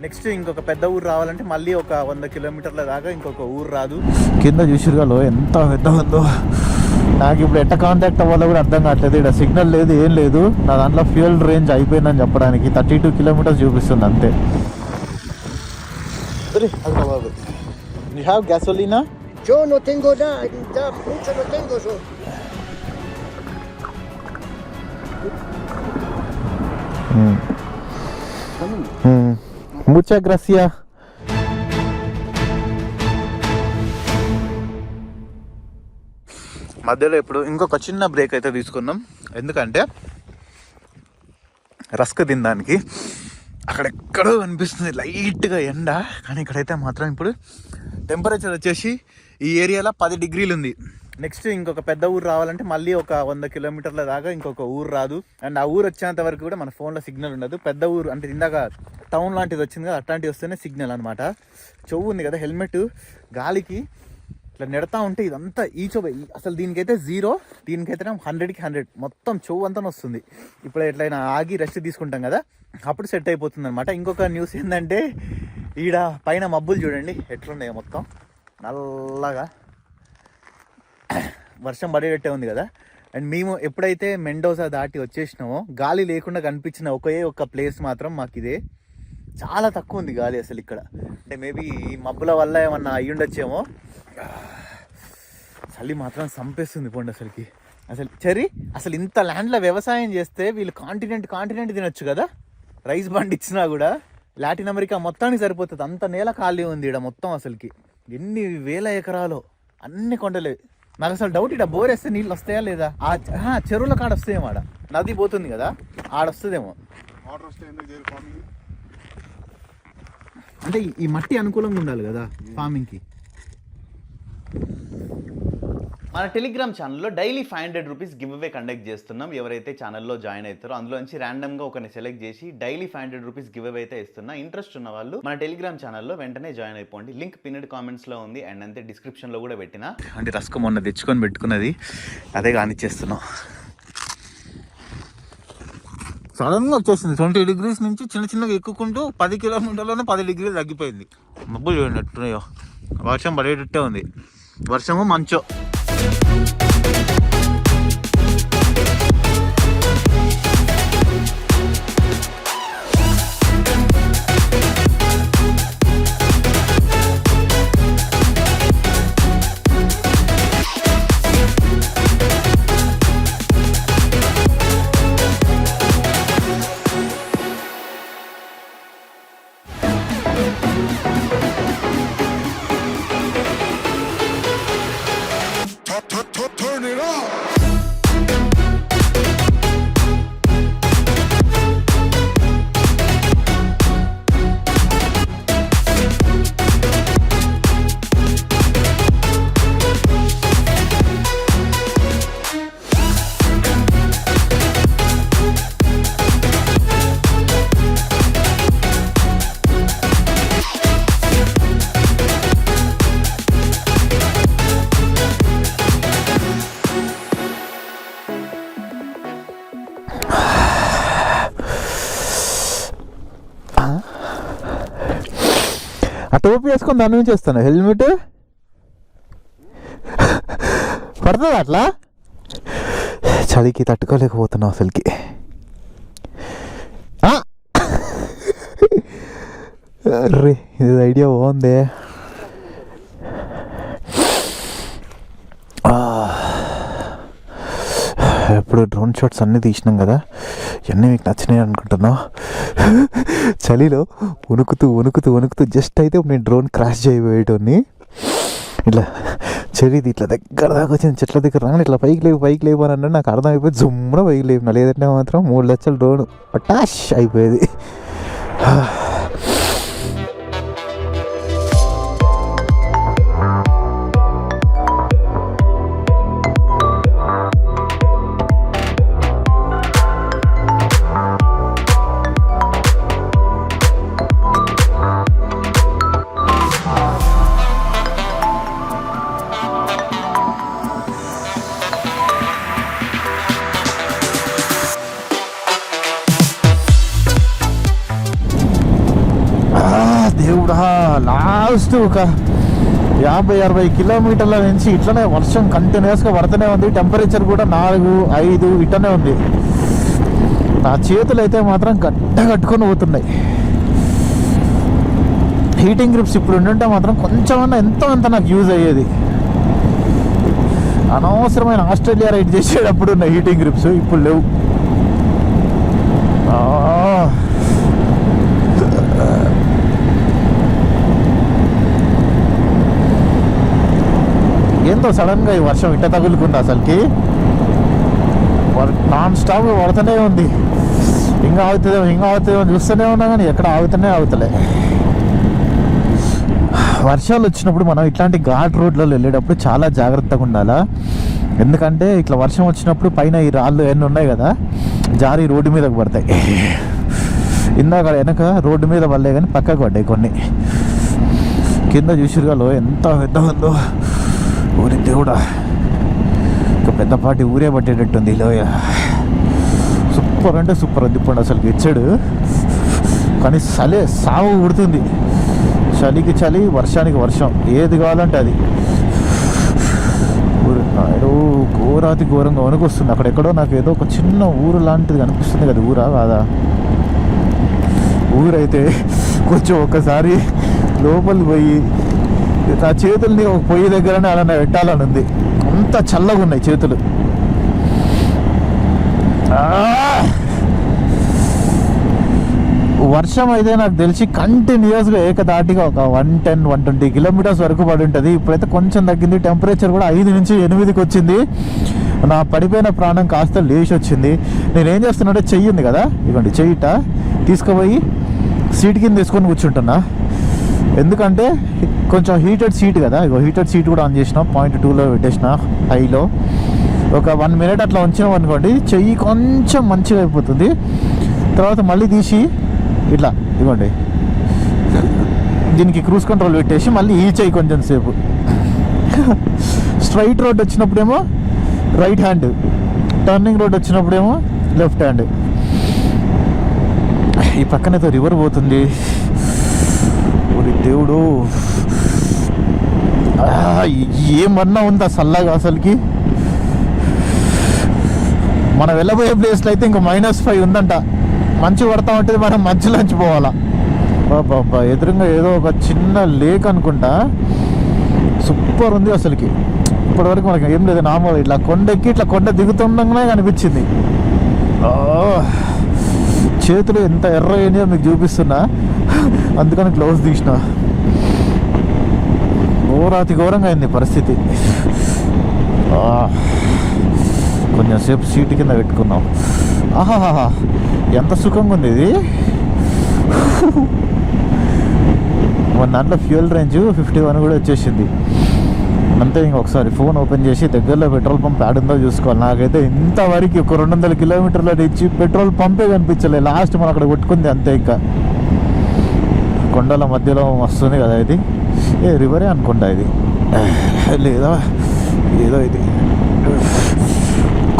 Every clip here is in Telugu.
నెక్స్ట్ ఇంకొక పెద్ద ఊరు రావాలంటే మళ్ళీ ఒక 100 కిలోమీటర్ల దాకా ఇంకొక ఊరు రాదు. కింద చూసిరుగాలో ఎంత పెద్ద ఉందో. నాకు ఇప్పుడు ఎట్ట కాంటాక్ట్ అవ్వాలో కూడా అర్థం కావట్లేదు. ఇక్కడ సిగ్నల్ లేదు, ఏం లేదు. నా దాంట్లో ఫ్యూయల్ రేంజ్ అయిపోయిందని చెప్పడానికి 32 కిలోమీటర్స్ చూపిస్తుంది అంతే. You have gasolina? Yo no tengo nada, ya mucho no tengo yo. Muchas gracias. మధ్యలో ఇప్పుడు ఇంకొక చిన్న బ్రేక్ అయితే తీసుకున్నాం. ఎందుకంటే రస్క్ తినడానికి. అక్కడెక్కడో కనిపిస్తుంది లైట్గా ఎండ, కానీ ఇక్కడైతే మాత్రం ఇప్పుడు టెంపరేచర్ వచ్చేసి ఈ ఏరియాలో 10 డిగ్రీలు ఉంది. నెక్స్ట్ ఇంకొక పెద్ద ఊరు రావాలంటే మళ్ళీ ఒక 100 కిలోమీటర్ల దాకా ఇంకొక ఊరు రాదు. అండ్ ఆ ఊరు వచ్చేంత వరకు కూడా మన ఫోన్లో సిగ్నల్ ఉండదు. పెద్ద ఊరు అంటే ఇందాక టౌన్ లాంటిది వచ్చింది కదా, అట్లాంటివి వస్తేనే సిగ్నల్ అనమాట. చెవు ఉంది కదా, హెల్మెట్ గాలికి ఇట్లా నెడతా ఉంటే ఇదంతా ఈ చెవు అసలు దీనికైతే 0, దీనికైతే 100కి 100 మొత్తం చెవు అంతా వస్తుంది. ఇప్పుడు ఎట్లయినా ఆగి రెస్ట్ తీసుకుంటాం కదా, అప్పుడు సెట్ అయిపోతుంది అనమాట. ఇంకొక న్యూస్ ఏంటంటే ఈడ పైన మబ్బులు చూడండి ఎట్లున్నాయో, మొత్తం నల్లగా వర్షం పడేటట్టే ఉంది కదా. అండ్ మేము ఎప్పుడైతే మెండోజా దాటి వచ్చేసినామో గాలి లేకుండా కనిపించిన ఒక్క ప్లేస్ మాత్రం మాకు ఇదే. చాలా తక్కువ ఉంది గాలి అసలు ఇక్కడ. అంటే మేబీ ఈ మబ్బుల వల్ల ఏమన్నా అయ్యుండొచ్చేమో. చలి మాత్రం చంపేస్తుంది పోండి అసలుకి. అసలు ఇంత ల్యాండ్లో వ్యవసాయం చేస్తే వీళ్ళు కాంటినెంట్ తినొచ్చు కదా. రైస్ పండించినా కూడా లాటిన్ అమెరికా మొత్తానికి సరిపోతుంది. అంత నేల ఖాళీ ఉంది ఇక్కడ మొత్తం. అసలుకి ఎన్ని వేల ఎకరాలు, అన్ని కొండలే. నాకు అసలు డౌట్, ఇక్కడ బోర్ వేస్తే నీళ్ళు వస్తాయా లేదా? చెరువుల కాడ వస్తాయేమో, ఆడ నది పోతుంది కదా, ఆడొస్తుందేమో. అంటే ఈ మట్టి అనుకూలంగా ఉండాలి కదా ఫార్మింగ్కి. మన టెలిగ్రామ్ ఛానల్లో daily 500 rupees give away conduct చేస్తున్నాం. ఎవరైతే ఛానల్లో జాయిన్ అవుతారో అందులో నుంచి ర్యాండమ్గా ఒకరిని సెలెక్ట్ చేసి డైలీ 500 రూపీస్ గివ్ అవే అయితే ఇస్తున్నా. ఇంట్రెస్ట్ ఉన్న వాళ్ళు మన టెలిగ్రామ్ ఛానల్లో వెంటనే జాయిన్ అయిపోండి. లింక్ పిన్నెడ్ కామెంట్స్లో ఉంది అండ్ అంతే డిస్క్రిప్షన్లో కూడా పెట్టినా. అంటే రస్క్ మొన్న తెచ్చుకొని పెట్టుకున్నది అదే కానిచ్చేస్తున్నాం. సడన్గా వచ్చేసింది 20 డిగ్రీస్ నుంచి చిన్నగా ఎక్కుకుంటూ 10 కిలోమీటర్లోనే 10 డిగ్రీలు తగ్గిపోయింది. మబ్బులు చూడండి ఎట్టున్నాయో, వర్షం పడేటట్టే ఉంది. వర్షము మంచో. Turn it up. టోపీ వేసుకొని దాని నుంచి వస్తాను. హెల్మెట్ పడుతుంది అట్లా. చలికి తట్టుకోలేకపోతున్నావు అసలుకి. అరే ఇది ఐడియా బాగుంది. ఎప్పుడు డ్రోన్ షాట్స్ అన్నీ తీసినాం కదా, ఇవన్నీ మీకు నచ్చినాయి అనుకుంటున్నావు. చలిలో వణుకుతూ జస్ట్ అయితే నేను డ్రోన్ క్రాష్ చేయబోయేటోని. ఇట్లా చలిది ఇట్లా దగ్గర దాకా వచ్చింది, చెట్ల దగ్గర రాగానే ఇట్లా పైకి లేవు అని అంటే నాకు అర్థమైపోయి జుమ్మున పైకి లేవు. లేదంటే మాత్రం 3 లక్షల డ్రోన్ పటాష్ అయిపోయేది. దేవుడా, లాస్ట్ ఒక 50-60 కిలోమీటర్ల నుంచి ఇట్లనే వర్షం కంటిన్యూస్గా పడుతూనే ఉంది. టెంపరేచర్ కూడా 4-5 ఇట్లనే ఉంది. నా చేతులు అయితే మాత్రం గడ్డ కట్టుకొని పోతున్నాయి. హీటింగ్ గ్రిప్స్ ఇప్పుడు ఉండుంటే మాత్రం కొంచెమన్నా ఎంతో అంత నాకు యూజ్ అయ్యేది. అనవసరమైన ఆస్ట్రేలియా రైడ్ చేసేటప్పుడు ఉన్న హీటింగ్ గ్రిప్స్ ఇప్పుడు లేవు. ఏందో సడన్గా ఈ వర్షం ఇట్ట తగులుకుంది. అసలుకి నాన్ స్టాప్ పడుతూనే ఉంది. ఇంకా ఆగుతుందేమో చూస్తూనే ఉన్నా కానీ ఎక్కడ ఆగుతలే. వర్షాలు వచ్చినప్పుడు మనం ఇట్లాంటి ఘాట్ రోడ్లలో వెళ్ళేటప్పుడు చాలా జాగ్రత్తగా ఉండాలా. ఎందుకంటే ఇట్లా వర్షం వచ్చినప్పుడు పైన ఈ రాళ్ళు ఎన్ని ఉన్నాయి కదా, జారి రోడ్డు మీదకి పడతాయి. ఇందాక వెనక రోడ్డు మీద పడలే కానీ పక్కకు పడ్డాయి కొన్ని. కింద చూసిరుగా లో ఎంత పెద్ద ఉందో. ఊరి దేవుడా, ఒక పెద్దపాటి ఊరే పట్టేటట్టుంది ఈ లోయ. సూపర్ అంటే సూపర్ ఉంది. ఇప్పుడు అసలు ఇచ్చాడు కానీ సాగు కుడుతుంది. చలికి చలి, వర్షానికి వర్షం, ఏది కావాలంటే అది. ఘోరాతి ఘోరంగా వణుకొస్తుంది. అక్కడెక్కడో నాకు ఏదో ఒక చిన్న ఊరు లాంటిది కనిపిస్తుంది కదా, ఊరా కాదా? ఊరైతే కొంచెం ఒకసారి లోపలికి పోయి నా చేతుల్ని ఒక పొయ్యి దగ్గరనే అలా పెట్టాలని ఉంది. అంత చల్లగా ఉన్నాయి చేతులు. వర్షం అయితే నాకు తెలిసి కంటిన్యూస్గా ఏకదాటిగా ఒక 110-120 కిలోమీటర్స్ వరకు పడి ఉంటుంది. ఇప్పుడైతే కొంచెం తగ్గింది. టెంపరేచర్ కూడా 5 నుంచి 8కి వచ్చింది. నా పడిపోయిన ప్రాణం కాస్త లేచి వచ్చింది. నేనేం చేస్తున్నానంటే చెయ్యి ఉంది కదా, ఇవ్వండి చెయ్యిట తీసుకుపోయి సీట్ కింద తీసుకొని కూర్చుంటున్నా. ఎందుకంటే కొంచెం హీటెడ్ సీట్ కదా, ఇగో హీటెడ్ సీట్ కూడా ఆన్ చేసిన, 0.2లో పెట్టేసిన హైలో. ఒక 1 మినిట్ అట్లా ఉంచినాం అనుకోండి, చెయ్యి కొంచెం మంచిగా అయిపోతుంది. తర్వాత మళ్ళీ తీసి ఇట్లా ఇవ్వండి దీనికి క్రూజ్ కంట్రోల్ పెట్టేసి మళ్ళీ ఈ చెయ్యి కొంచెం సేపు. స్ట్రైట్ రోడ్ వచ్చినప్పుడేమో రైట్ హ్యాండ్, టర్నింగ్ రోడ్ వచ్చినప్పుడేమో లెఫ్ట్ హ్యాండ్. ఈ పక్కనైతే రివర్ పోతుంది. ఓరి దేవుడు, ఏమన్నా ఉందా చల్లగా అసలుకి. మనం వెళ్ళబోయే ప్లేస్లో అయితే ఇంకా -5 ఉందంట. మంచు పడతా ఉంటుంది, మనం మధ్యలోంచి పోవాలా. బాబా ఎదురుగా ఏదో ఒక చిన్న లేక్ అనుకుంటా, సూపర్ ఉంది అసలుకి. ఇప్పటివరకు మనకి ఏం లేదు, నార్మల్ ఇట్లా కొండెక్కి ఇట్లా కొండ దిగుతుండగానే కనిపించింది. చేతులు ఎంత ఎర్ర అయినాయో మీకు చూపిస్తున్నా, అందుకని గ్లౌజ్ తీసిన. ఘోరాతి ఘోరంగా అయింది పరిస్థితి. కొంచెం సేపు సీటు కింద పెట్టుకున్నాం. ఆహాహా, ఎంత సుఖంగా ఉంది ఇది. మన దాంట్లో ఫ్యూయల్ రేంజ్ 51 కూడా వచ్చేసింది. అంతే, ఇంకొకసారి ఫోన్ ఓపెన్ చేసి దగ్గరలో పెట్రోల్ పంప్ ఆడుందో చూసుకోవాలి. నాకైతే ఇంతవరకు ఒక 200 కిలోమీటర్ల నుంచి పెట్రోల్ పంపే కనిపించలేదు. లాస్ట్ మనం అక్కడ కొట్టుకుంది అంతే. ఇంకా కొండల మధ్యలో వస్తుంది కదా ఇది, రివరే అనుకుంటా ఇది, లేదా ఏదో ఇది.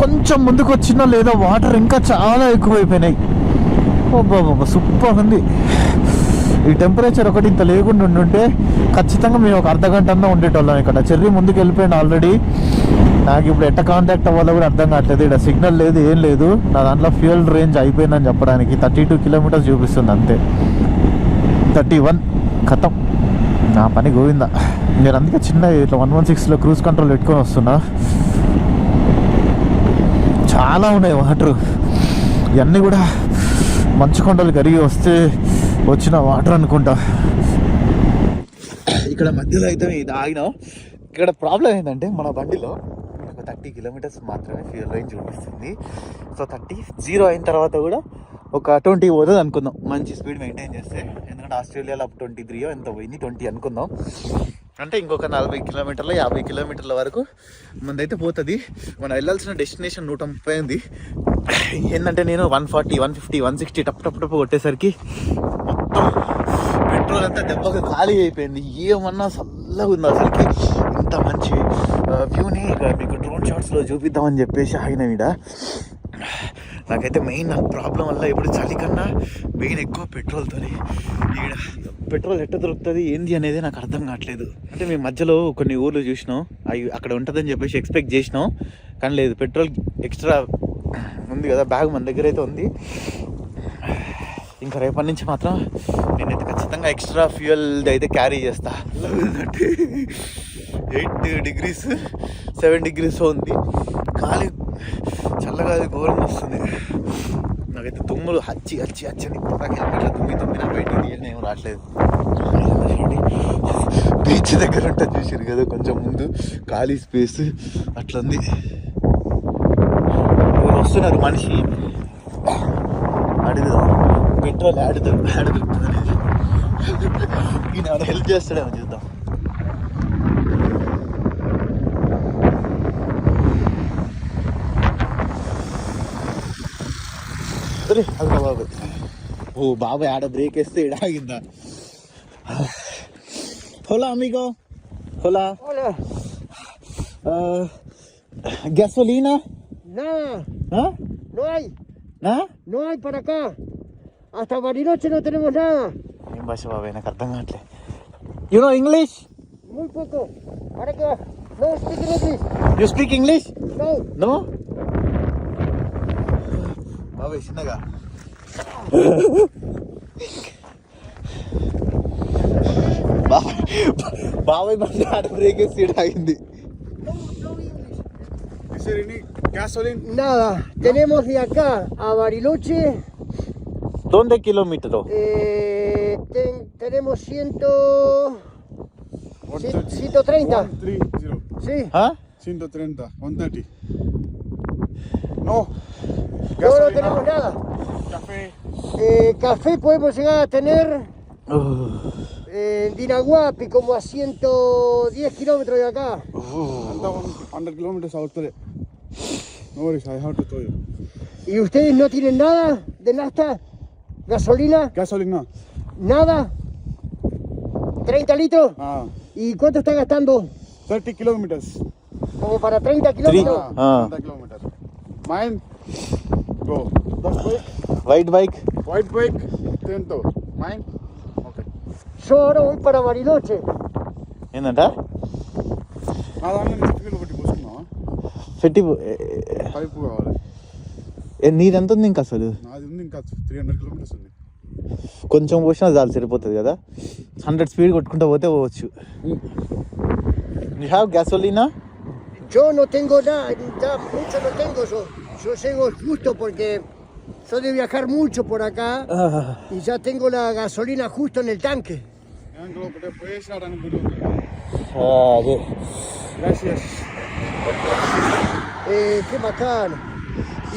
కొంచెం ముందుకు వచ్చినా లేదా వాటర్ ఇంకా చాలా ఎక్కువైపోయినాయి. బాబా సూపర్ ఉంది. ఈ టెంపరేచర్ ఒకటి ఇంత లేకుండా ఉండుంటే ఖచ్చితంగా మేము ఒక అర్ధగంట అన్నా ఉండేటోళ్ళం ఇక్కడ. చెర్రీ ముందుకు వెళ్ళిపోయాను ఆల్రెడీ. నాకు ఇప్పుడు ఎట్ట కాంటాక్ట్ అవ్వాలో కూడా అర్థం కావట్లేదు. ఇక్కడ సిగ్నల్ లేదు, ఏం లేదు. నా దాంట్లో ఫ్యూయల్ రేంజ్ అయిపోయిందని చెప్పడానికి 32 కిలోమీటర్స్ చూపిస్తుంది అంతే. 31 ఖతం, నా పని గోవిందా. నేను అందుకే చిన్న ఇట్లా 116లో క్రూజ్ కంట్రోల్ పెట్టుకొని వస్తున్నా. చాలా ఉన్నాయి వాటర్. ఇవన్నీ కూడా మంచు కొండలు కరిగి వస్తే వచ్చిన వాటర్ అనుకుంటా. ఇక్కడ మధ్యలో అయితే ఇది ఆగినాం. ఇక్కడ ప్రాబ్లం ఏంటంటే మన బండిలో ఒక 30 కిలోమీటర్స్ మాత్రమే ఫ్యూయల్ రేంజ్ చూపిస్తుంది. సో 0 అయిన తర్వాత కూడా ఒక 20 పోతుంది అనుకుందాం, మంచి స్పీడ్ మెయింటైన్ చేస్తే. ఎందుకంటే ఆస్ట్రేలియాలో 23 ఎంత పోయింది, 20 అనుకుందాం. అంటే ఇంకొక 40 కిలోమీటర్ల 50 కిలోమీటర్ల వరకు మనదైతే పోతుంది. మనం వెళ్ళాల్సిన డెస్టినేషన్ 130 ఉంది. ఏంటంటే నేను 140, 150, 160 టప్పు కొట్టేసరికి మొత్తం పెట్రోల్ అంతా దెబ్బగా ఖాళీ అయిపోయింది. ఏమన్నా చల్లగా ఉంది అసలుకి. ఇంత మంచి వ్యూని మీకు డ్రోన్ షాట్స్లో చూపిద్దామని చెప్పేసి ఆగిన. నాకైతే మెయిన్ నాకు ప్రాబ్లం వల్ల ఇప్పుడు చలి కన్నా మెయిన్ ఎక్కువ పెట్రోల్తో ఈడ పెట్రోల్ ఎట్ట దొరుకుతుంది ఏంది అనేది నాకు అర్థం కావట్లేదు. అంటే మేము మధ్యలో కొన్ని ఊర్లు చూసినాం, అవి అక్కడ ఉంటుందని చెప్పేసి ఎక్స్పెక్ట్ చేసినాం, కానీ లేదు. పెట్రోల్ ఎక్స్ట్రా ఉంది కదా, బ్యాగ్ మన దగ్గర అయితే ఉంది. ఇంకా రేపటి నుంచి మాత్రం నేనైతే ఖచ్చితంగా ఎక్స్ట్రా ఫ్యూయల్ అయితే క్యారీ చేస్తా. 8 degrees 7 degrees ఉంది, గాలి చల్లగా ఘోరంగా వస్తుంది. నాకైతే తుమ్ములు హచ్చి పక్కకి తుమ్మి నా బయట తీయాలని ఏం రావట్లేదు. బీచ్ దగ్గర ఉంటుంది చూసారు కదా, కొంచెం ముందు ఖాళీ స్పేస్ అట్లుంది. వస్తున్నారు మనిషి, అడుగుదాం పెట్రోల్ యాడ్ దొరుకుతుంది అనేది. ఈయన హెల్ప్ చేస్తాడేమో చూద్దాం. అరే అదిరా బాబాయ్, ఓ బాబాయ్ ఆడ బ్రేక్ వేస్తే ఈడ ఆగిందా. హోలా అమిగో, హోలా. Hola. Gasolina? Nada. ¿Ah? No hay. ¿Nada? No hay para acá. Hasta Bariloche no tenemos nada. ఏం భాష బాబాయ్, నాకు అర్థం కావట్లే. You know English? Muy poco. ¿Para qué va? No, speak English. You speak English? No. No బాబాయ్ చిన్నగా. బాబాయ్ బండి ఆడ బ్రేక్ వేసి ఈడ ఆగింది. Is there any gasoline? Nada. Tenemos de acá a Bariloche. ¿Dónde kilómetro? Tenemos 130. 130. 130. Sí. ¿Ah? 130. 130. No. No tenemos nada. Café. Café podemos llegar a tener en Dinaguapi, como a 110 kilómetros de acá. Anta 100 kilometers out there. No worries, I have to tell you. ¿Y ustedes no tienen nada de nafta? ¿Gasolina? Gasoline, no. ¿Nada? ¿30 litros? ¿Y cuánto está gastando? 30 kilometers. Como para 30 kilómetros. 30 kilometers. Mine, go. That's quick. White bike. White bike, 10 to. Mine, okay. Yo ahora voy para Bariloche. ఏందంట నా దాంట్లో సర్టిఫికేట్ ఒకటి పోసుకున్నావా? పెట్టి పైపు కావాలి. నీదెంత ఉంది ఇంకా అసలు? నాది ఉంది ఇంకా 300 kilometers ఉంది. కొంచెం పోసినా చాలు సరిపోతుంది కదా. 100 స్పీడ్ కొట్టుకుంటూ పోతే పోవచ్చు. యూ హ్యావ్ గ్యాసోలినా? Yo no tengo nada, ya mucho no tengo yo. Yo llego justo porque soy de viajar mucho por acá y ya tengo la gasolina justo en el tanque. Tank లోపల పోయేసినాడని గుడి ఉంది. అదే. Gracias. Qué bacano.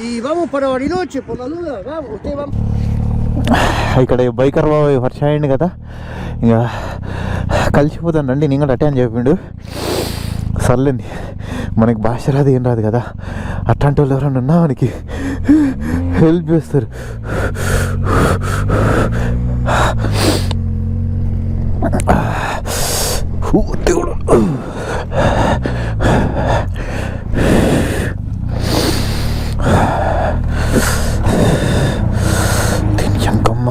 Y vamos para Bariloche, por la duda, vamos, ustedes van. ఇక్కడ బైకర్ బాబాయ్ వర్ష అయ్యింది కదా, ఇంకా కలిసిపోతాను రండి నేను కూడా అటే అని చెప్పిండు. సర్లేండి, మనకి భాష రాదు ఏం రాదు కదా, అట్లాంటి వాళ్ళు ఎవరైనా ఉన్నా మనకి హెల్ప్ చేస్తారు. దేవుడు ఎంకమ్మ.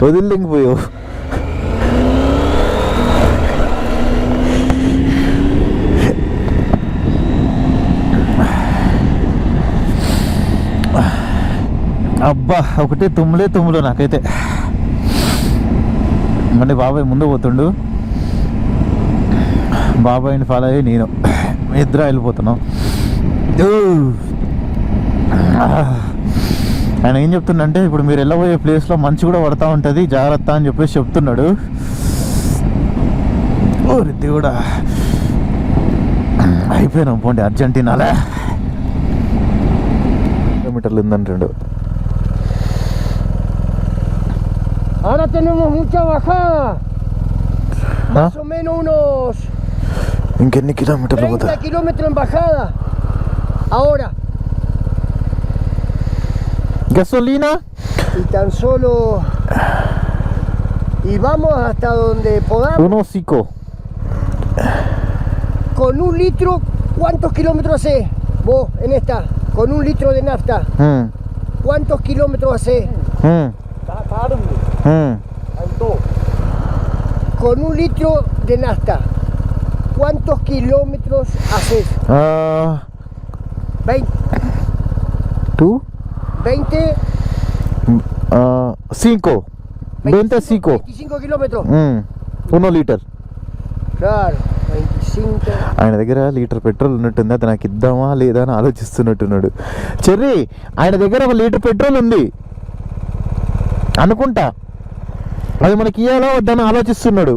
వదిలిపోయావు. అబ్బా ఒకటే తుమ్ములు నాకైతే. అంటే బాబాయ్ ముందు పోతుండు, బాబాయ్ని ఫాలో అయ్యి నేను ఇద్దరు వెళ్ళిపోతున్నాం. ఆయన ఏం చెప్తుండంటే ఇప్పుడు మీరు వెళ్ళబోయే ప్లేస్లో మంచు కూడా పడతా ఉంటుంది, జాగ్రత్త అని చెప్పేసి చెప్తున్నాడు. రిద్ది కూడా అయిపోయినాం పోండి, అర్జెంటీనాలే కిలోమీటర్లు ఉందంటాడు. Ahora tenemos mucha bajada. Más o menos unos ఇంకెన్ని కిలోమీటర్లు పోతా? 30 kilómetros en bajada. Ahora. ¿Gasolina? Y tan solo. Y vamos hasta donde podamos. Un hocico. Con 1 litro, ¿cuántos kilómetros haces vos en esta? Con 1 litro de nafta, ¿cuántos kilómetros haces? Con 1 litro de nafta, ¿cuántos kilómetros haces? 20. ¿Tú? 20, 5 25 25 kilómetros. 1 litre. Claro, 25. ఆయన దగ్గర లీటర్ పెట్రోల్ ఉన్నట్టుంది, అది నాకు ఇద్దామా లేదా అని ఆలోచిస్తున్నట్టున్నాడు. చెర్రీ, ఆయన దగ్గర 1 లీటర్ పెట్రోల్ ఉంది అనుకుంటా, అది మనకి ఇయ్యాలో వద్దని ఆలోచిస్తున్నాడు.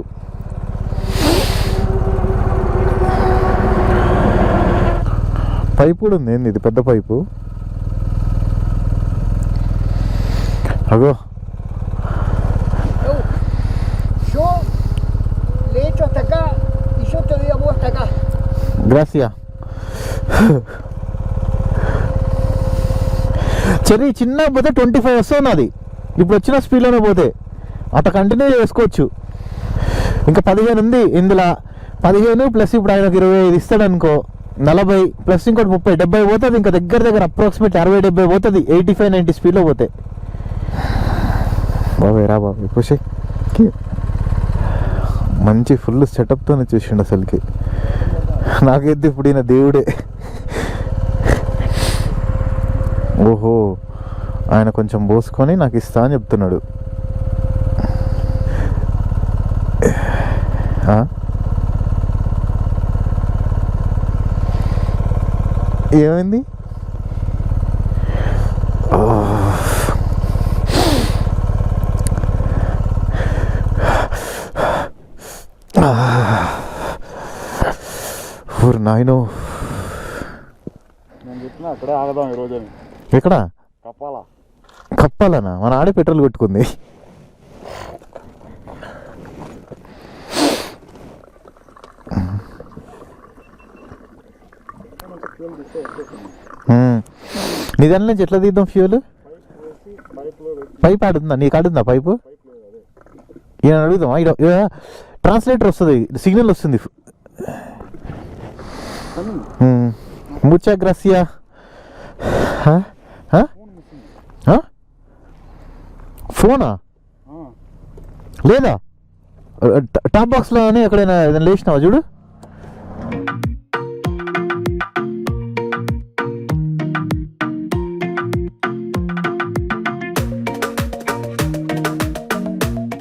పైపు కూడా ఉంది, ఏంది ఇది పెద్ద పైపు. అగో Yo le echo hasta acá y yo te doy a vos hasta acá. Gracia. Cherry చిన్న పోతే 25 వస్తుంది అది, ఇప్పుడు వచ్చిన స్పీడ్లోనే పోతే అట్లా కంటిన్యూ చేసుకోవచ్చు. ఇంకా 15 ఉంది ఇందులో, 15 ప్లస్ ఇప్పుడు ఆయనకు 25 ఇస్తాడు అనుకో, 40 ప్లస్ ఇంకోటి 30, 70 పోతుంది. ఇంకా దగ్గర దగ్గర అప్రాక్సిమేట్ 60-70 పోతుంది 85-90 స్పీడ్లో పోతే. బాబాయ్ రా బాబాయ్ ఖుషి, మంచి ఫుల్ సెటప్తోనే చూసిండు అసలుకి. నాకైతే ఇప్పుడు ఈయన దేవుడే. ఓహో, ఆయన కొంచెం పోసుకొని నాకు ఇస్తా అని చెప్తున్నాడు. ఏమైంది? ఊరు నాయనో, నేను చెప్పినా అక్కడే ఆగదాం ఈరోజు అని. ఎక్కడ కప్పాలా? కప్పాలనా? మన ఆడే పెట్రోల్ పెట్టుకుంది. నీ దాని నుంచి ఎట్లా తీద్దాం ఫ్యూల్? పైప్ ఆడుతుందా? నీకు ఆడుతుందా పైపు? ఈయన అడుగుదాం. ట్రాన్స్లేటర్ వస్తుంది, సిగ్నల్ వస్తుంది. ముచ్చా గ్రాసియా. ఫోనా లేదా? టాప్ బాక్స్లో అని ఎక్కడైనా ఏదైనా లేచినావా చూడు.